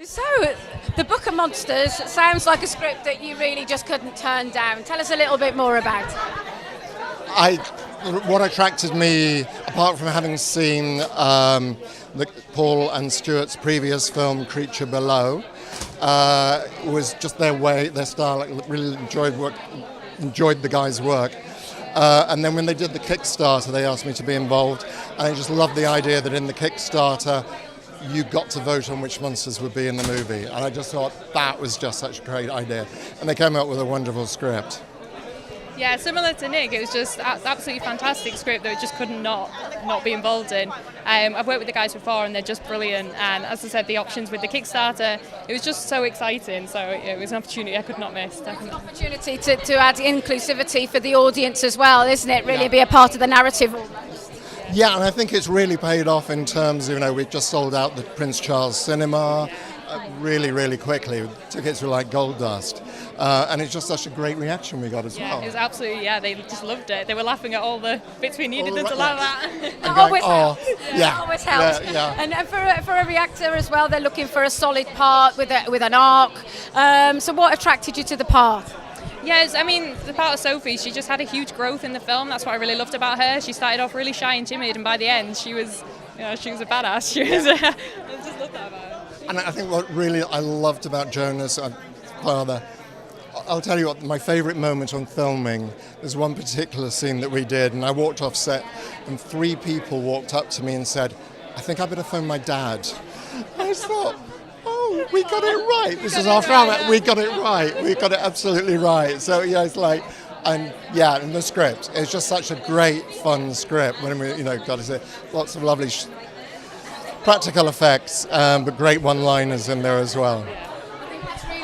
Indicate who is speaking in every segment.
Speaker 1: So, the Book of Monsters sounds like a script that you really just couldn't turn down. Tell us a little bit more about it.
Speaker 2: What attracted me, apart from having seen Paul and Stewart's previous film, Creature Below, was just their style. I really enjoyed the guys' work. And then when they did the Kickstarter, they asked me to be involved. And I just loved the idea that in the Kickstarter, you got to vote on which monsters would be in the movie. And I just thought that was just such a great idea. And they came up with a wonderful script.
Speaker 3: Yeah, similar to Nick, it was just absolutely fantastic script that we just couldn't not be involved in. I've worked with the guys before and they're just brilliant, and as I said, the options with the Kickstarter, it was just so exciting, so it was an opportunity I could not miss, definitely.
Speaker 1: It's an opportunity to add inclusivity for the audience as well, isn't it? Really be a part of the narrative almost.
Speaker 2: Yeah, and I think it's really paid off in terms of, we've just sold out the Prince Charles Cinema really, really quickly. Tickets were like gold dust. And it's just such a great reaction we got as well.
Speaker 3: It was absolutely, they just loved it. They were laughing at all the bits we needed them to laugh at.
Speaker 1: It always helps.
Speaker 2: Yeah.
Speaker 1: Always helps.
Speaker 2: Yeah.
Speaker 1: And for every actor as well, they're looking for a solid part with an arc. So what attracted you to the part?
Speaker 3: Yes, I mean, the part of Sophie, she just had a huge growth in the film. That's what I really loved about her. She started off really shy and timid, and by the end, she was a badass. She was. I just loved that about her.
Speaker 2: And I think what really I loved about Jonas, father, I'll tell you what, my favourite moment on filming, there's one particular scene that we did, and I walked off set, and 3 people walked up to me and said, I think I better phone my dad. I just thought, oh, we got it right. This is our film. We got it right. We got it absolutely right. So, it's like, and the script, it's just such a great, fun script. When we, got to say, lots of lovely practical effects, but great one-liners in there as well.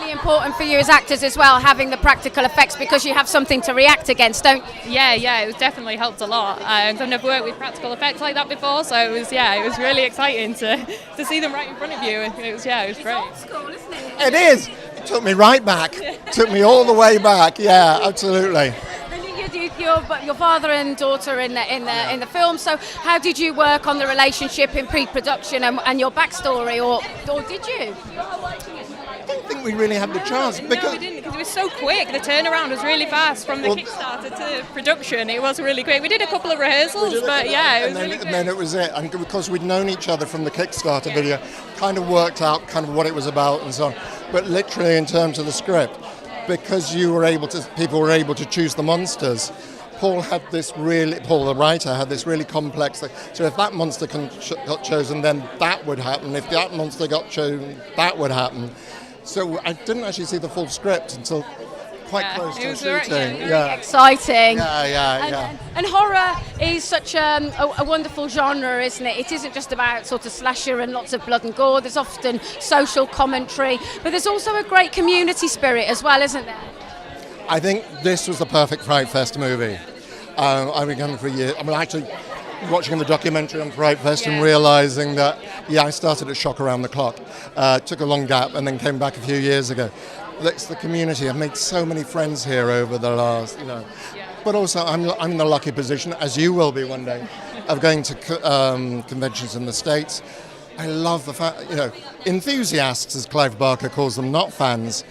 Speaker 1: Important for you as actors as well, having the practical effects, because you have something to react against, don't you?
Speaker 3: Yeah, it was definitely helped a lot. I've never worked with practical effects like that before, so it was really exciting to see them right in front of you. It was great.
Speaker 1: It's old school, isn't it?
Speaker 2: It is. It took me right back. Took me all the way back. Yeah, absolutely.
Speaker 1: Your father and daughter in the film. So how did you work on the relationship in pre-production and your backstory, or did you?
Speaker 2: I don't think we really had the chance.
Speaker 3: No, we didn't, because it was so quick. The turnaround was really fast from the Kickstarter to production. It was really quick. We did a couple of rehearsals, it was really quick.
Speaker 2: And then it was it. And because we'd known each other from the Kickstarter video, kind of worked out kind of what it was about and so on. But literally in terms of the script, because people were able to choose the monsters, Paul the writer had this really complex thing. So if that monster got chosen, then that would happen. If that monster got chosen, that would happen. So I didn't actually see the full script until quite close to shooting.
Speaker 1: Very exciting.
Speaker 2: Yeah.
Speaker 1: And horror is such a wonderful genre, isn't it? It isn't just about sort of slasher and lots of blood and gore. There's often social commentary, but there's also a great community spirit as well, isn't there?
Speaker 2: I think this was the perfect Fright Fest movie. I've been coming for years. I mean, actually, watching the documentary on Fright Fest and realising that, I started at Shock Around the Clock, took a long gap and then came back a few years ago. It's the community. I've made so many friends here over the last, But also, I'm in the lucky position, as you will be one day, of going to conventions in the States. I love the fact, enthusiasts, as Clive Barker calls them, not fans.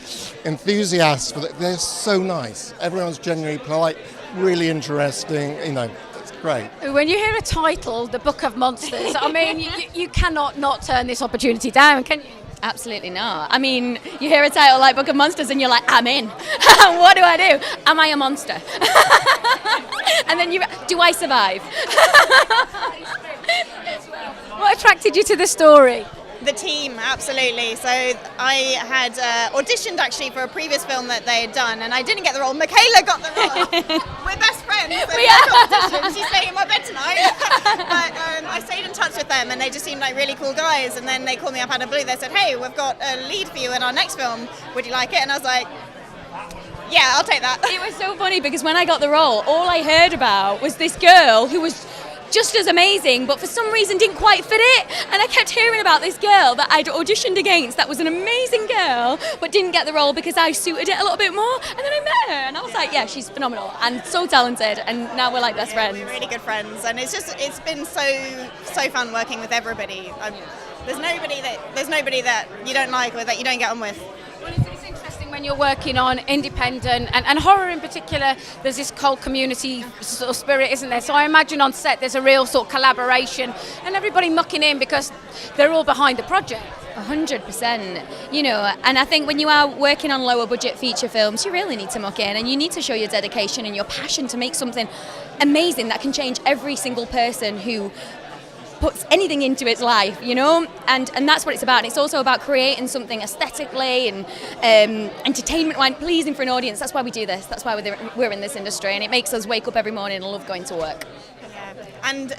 Speaker 2: Enthusiasts, they're so nice. Everyone's genuinely polite, really interesting, it's great.
Speaker 1: When you hear a title, The Book of Monsters, I mean, you cannot not turn this opportunity down, can you?
Speaker 4: Absolutely not. I mean, you hear a title like Book of Monsters and you're like, I'm in. What do I do? Am I a monster? And then do I survive?
Speaker 1: What attracted you to the story?
Speaker 5: The team, absolutely. So I had auditioned actually for a previous film that they had done, and I didn't get the role. Michaela got the role. We're best friends. So she's staying in my bed tonight. But I stayed in touch with them, and they just seemed like really cool guys. And then they called me up out of the blue. They said, "Hey, we've got a lead for you in our next film. Would you like it?" And I was like, "Yeah, I'll take that."
Speaker 4: It was so funny because when I got the role, all I heard about was this girl who was just as amazing, but for some reason didn't quite fit it. And I kept hearing about this girl that I'd auditioned against that was an amazing girl, but didn't get the role because I suited it a little bit more. And then I met her and I was like, yeah, she's phenomenal and so talented. And now we're like best friends.
Speaker 5: We're really good friends. And it's been so fun working with everybody. There's nobody that you don't like or that you don't get on with.
Speaker 1: Well, it's interesting when you're working on independent and horror in particular. There's this cult community sort of spirit, isn't there? So I imagine on set there's a real sort of collaboration and everybody mucking in because they're all behind the project.
Speaker 4: 100%, and I think when you are working on lower budget feature films, you really need to muck in and you need to show your dedication and your passion to make something amazing that can change every single person who puts anything into its life, and that's what it's about. And it's also about creating something aesthetically and entertainment-wise pleasing for an audience. That's why we do this. That's why we're in this industry, and it makes us wake up every morning and love going to work.
Speaker 5: And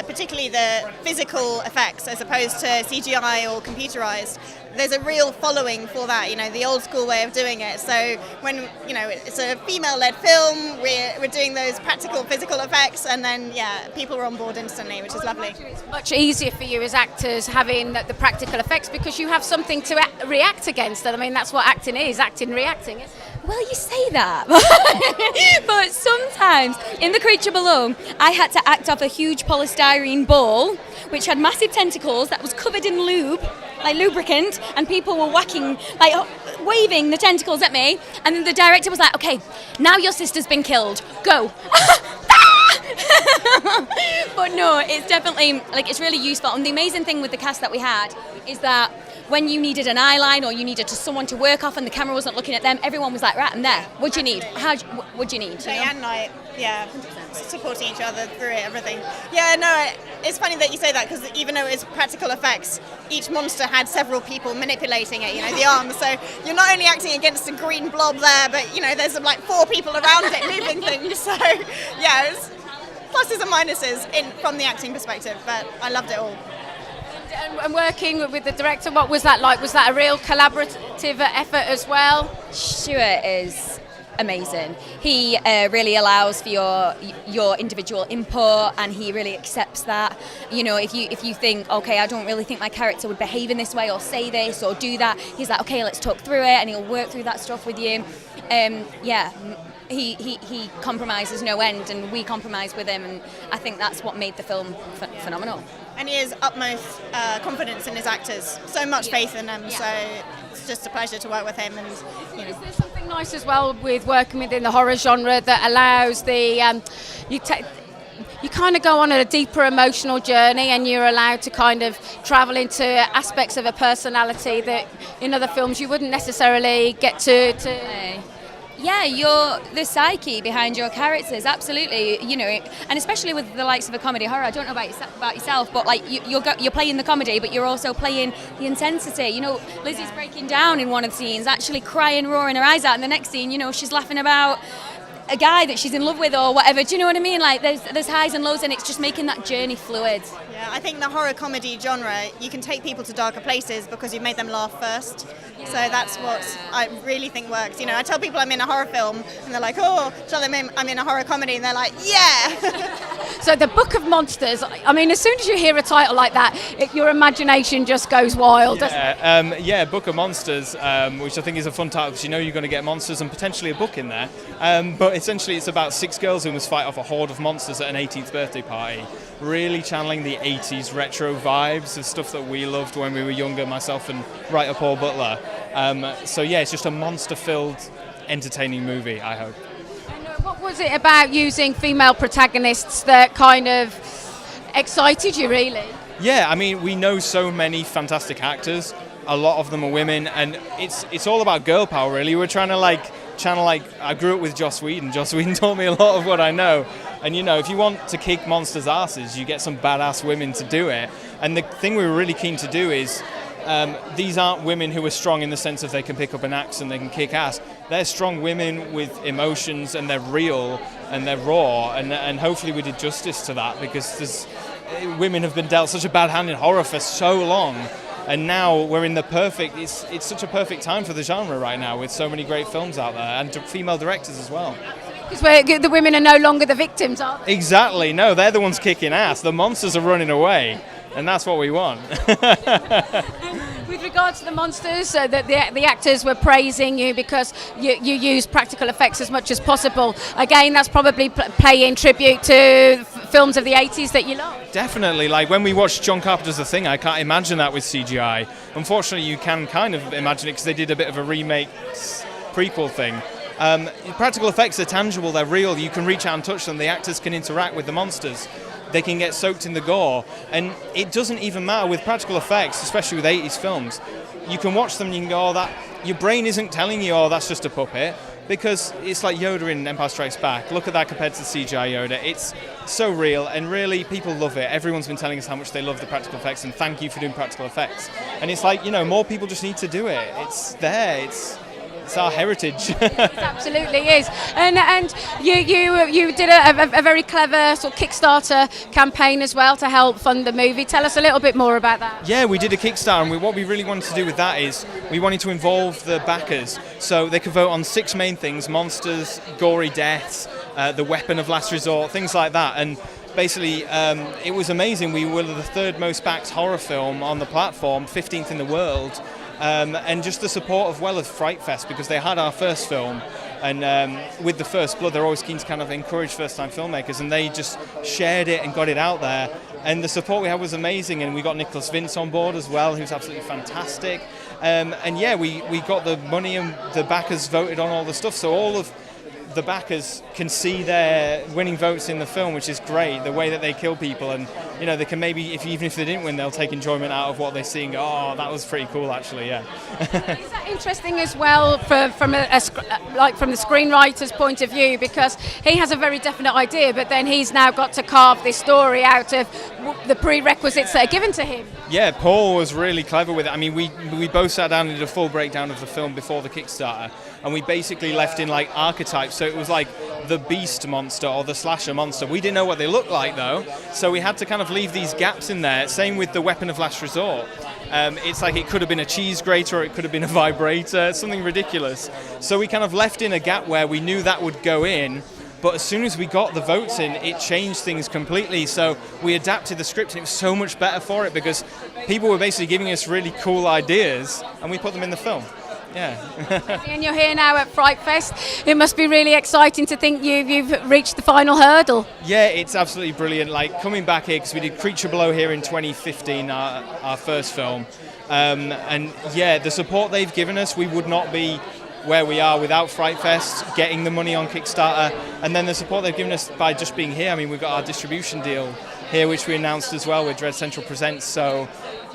Speaker 5: particularly the physical effects as opposed to CGI or computerized. There's a real following for that, the old school way of doing it. So when, it's a female-led film, we're doing those practical physical effects, and then, people are on board instantly, which is lovely.
Speaker 1: It's much easier for you as actors having the practical effects because you have something to react against. I mean, that's what acting is, reacting, isn't it?
Speaker 4: Well, you say that, but sometimes in The Creature Below, I had to act off a huge polystyrene ball, which had massive tentacles that was covered in lube, like lubricant, and people were waving the tentacles at me, and then the director was like, okay, now your sister's been killed, go. But no, it's definitely, it's really useful, and the amazing thing with the cast that we had is that when you needed an eye line or you needed someone to work off and the camera wasn't looking at them, everyone was like, right, I'm there. What do you need? What do you need?
Speaker 5: Day and night, supporting each other through it, everything. Yeah, no, it's funny that you say that because even though it's practical effects, each monster had several people manipulating it, the arms. So you're not only acting against a green blob there, but, there's 4 people around it moving things. So, it's pluses and minuses from the acting perspective, but I loved it all.
Speaker 1: And working with the director, what was that like? Was that a real collaborative effort as well?
Speaker 4: Stewart is amazing. He really allows for your individual input, and he really accepts that. If you think, okay, I don't really think my character would behave in this way or say this or do that, he's like, okay, let's talk through it, and he'll work through that stuff with you. He compromises no end, and we compromise with him, and I think that's what made the film phenomenal.
Speaker 5: And he has utmost confidence in his actors, so much faith in them, so it's just a pleasure to work with him. And
Speaker 1: Is there something nice as well with working within the horror genre that allows you kind of go on a deeper emotional journey, and you're allowed to kind of travel into aspects of a personality that in other films you wouldn't necessarily get to.
Speaker 4: Yeah, you're the psyche behind your characters, absolutely. And especially with the likes of a comedy horror, I don't know about yourself, but you're playing the comedy, but you're also playing the intensity. Lizzie's breaking down in one of the scenes, actually crying, roaring her eyes out, and the next scene, she's laughing about a guy that she's in love with or whatever. Do you know what I mean? There's highs and lows, and it's just making that journey fluid.
Speaker 5: Yeah, I think the horror comedy genre, you can take people to darker places because you've made them laugh first. So that's what I really think works. I tell people I'm in a horror film, and they're like, oh, tell them I'm in a horror comedy, and they're like, yeah.
Speaker 1: So the Book of Monsters, I mean, as soon as you hear a title like that, your imagination just goes wild, doesn't it?
Speaker 6: Book of Monsters, which I think is a fun title because you're going to get monsters and potentially a book in there. But essentially it's about 6 girls who must fight off a horde of monsters at an 18th birthday party, really channeling the 80s retro vibes of stuff that we loved when we were younger, myself and writer Paul Butler. It's just a monster-filled, entertaining movie, I hope.
Speaker 1: What was it about using female protagonists that kind of excited you, really?
Speaker 6: Yeah, I mean, we know so many fantastic actors. A lot of them are women, and it's all about girl power, really. We're trying to channel, I grew up with Joss Whedon. Joss Whedon taught me a lot of what I know. And, if you want to kick monsters' asses, you get some badass women to do it. And the thing we were really keen to do is these aren't women who are strong in the sense of they can pick up an axe and they can kick ass. They're strong women with emotions, and they're real and they're raw, and hopefully we did justice to that, because women have been dealt such a bad hand in horror for so long, and now we're in it's such a perfect time for the genre right now, with so many great films out there, and female directors as well.
Speaker 1: Because the women are no longer the victims, aren't they?
Speaker 6: Exactly, no, they're the ones kicking ass. The monsters are running away, and that's what we want.
Speaker 1: With regard to the monsters, the actors were praising you because you use practical effects as much as possible. Again, that's probably paying tribute to films of the 80s that you love.
Speaker 6: Definitely. Like when we watched John Carpenter's The Thing, I can't imagine that with CGI. Unfortunately, you can kind of imagine it because they did a bit of a remake prequel thing. Practical effects are tangible, they're real, you can reach out and touch them, the actors can interact with the monsters, they can get soaked in the gore, and it doesn't even matter with practical effects, especially with 80s films. You can watch them and you can go, oh, that, your brain isn't telling you, oh, that's just a puppet, because it's like Yoda in Empire Strikes Back. Look at that compared to the CGI Yoda. It's so real, and really, people love it. Everyone's been telling us how much they love the practical effects, and thank you for doing practical effects. And it's like, more people just need to do it. It's there, it's our heritage.
Speaker 1: It absolutely is. And you did a very clever sort of Kickstarter campaign as well to help fund the movie. Tell us a little bit more about that.
Speaker 6: Yeah, we did a Kickstarter, and what we really wanted to do with that is we wanted to involve the backers so they could vote on 6 main things: monsters, gory deaths, the weapon of last resort, things like that. And basically, it was amazing. We were the 3rd most backed horror film on the platform, 15th in the world. And just the support of Fright Fest, because they had our first film, and with the First Blood, they're always keen to kind of encourage first-time filmmakers, and they just shared it and got it out there. And the support we had was amazing, and we got Nicholas Vince on board as well, who's absolutely fantastic. And yeah, we got the money, and the backers voted on all the stuff, so all of the backers can see their winning votes in the film, which is great, the way that they kill people, and they can maybe, even if they didn't win, they'll take enjoyment out of what they see and go, oh, that was pretty cool actually, yeah.
Speaker 1: Is that interesting as well from the screenwriter's point of view, because he has a very definite idea, but then he's now got to carve this story out of the prerequisites that are given to him?
Speaker 6: Yeah, Paul was really clever with it. I mean, we both sat down and did a full breakdown of the film before the Kickstarter, and we basically left in like archetypes. So it was like the beast monster or the slasher monster. We didn't know what they looked like though, so we had to kind of leave these gaps in there. Same with the weapon of last resort. It's like it could have been a cheese grater or it could have been a vibrator, something ridiculous. So we kind of left in a gap where we knew that would go in, but as soon as we got the votes in, it changed things completely. So we adapted the script and it was so much better for it because people were basically giving us really cool ideas and we put them in the film. Yeah.
Speaker 1: And you're here now at Fright Fest. It must be really exciting to think you've reached the final hurdle.
Speaker 6: Yeah, it's absolutely brilliant. Like coming back here, because we did Creature Below here in 2015, our first film. And yeah, the support they've given us, we would not be where we are without Fright Fest, getting the money on Kickstarter, and then the support they've given us by just being here. I mean, we've got our distribution deal here, which we announced as well with Dread Central Presents, so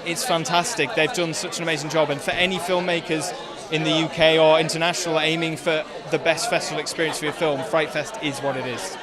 Speaker 6: it's fantastic. They've done such an amazing job, and for any filmmakers in the UK or international aiming for the best festival experience for your film, Fright Fest is what it is.